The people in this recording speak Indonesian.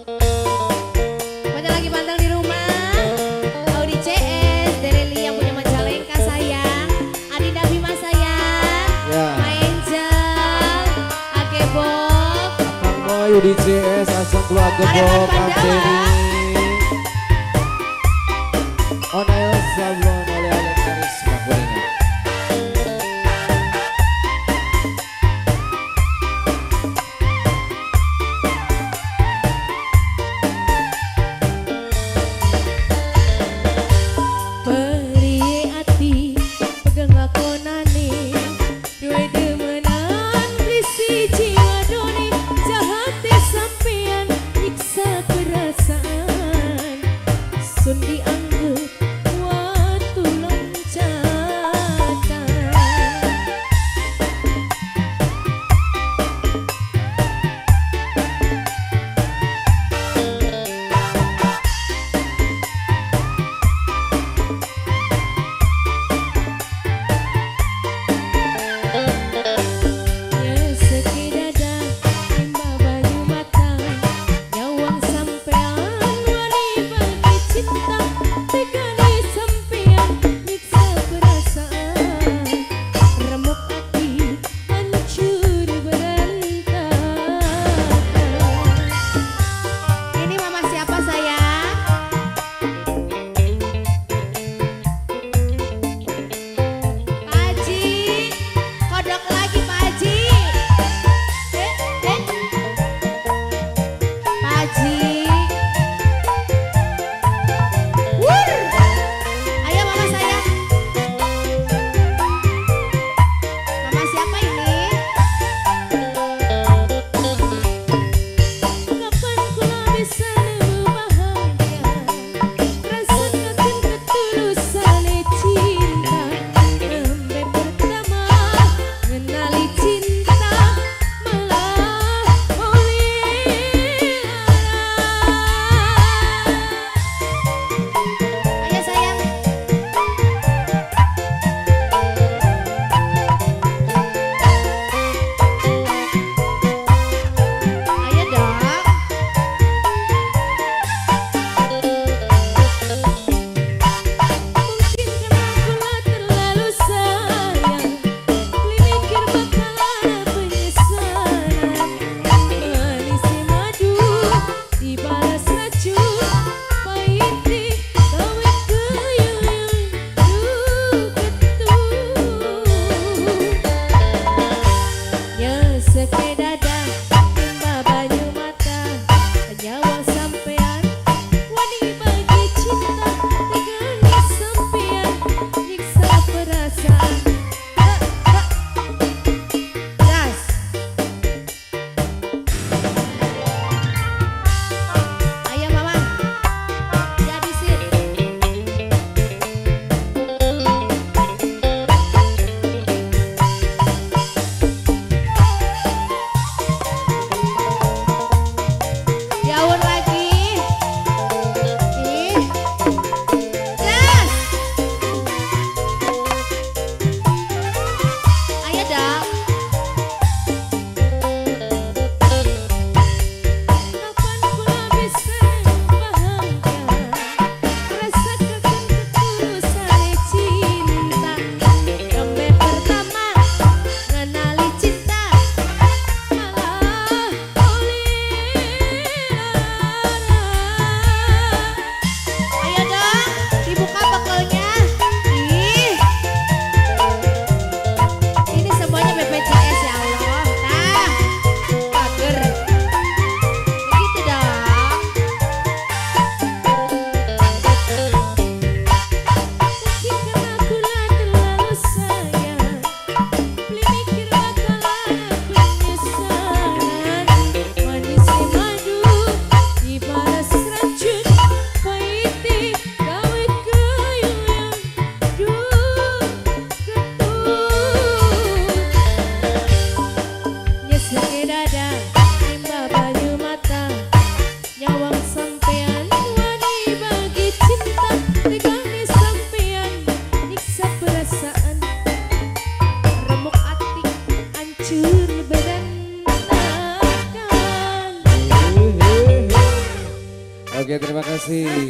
Banyak lagi pantang di rumah. Audi CS, Dereli yang punya Majalengka sayang. Adinda Bima sayang. Ya. My Angel, Akebok. Kang Boy di CS asal keluarga Aremon Bob Pandala. Anteni. Onail Sablon oleh Alen Karisma Kuningan. Peri ati pegang lakonane duwe demenan risi jiwa doni jahate sampean nyiksa perasaan sun dianggep Oke, terima kasih.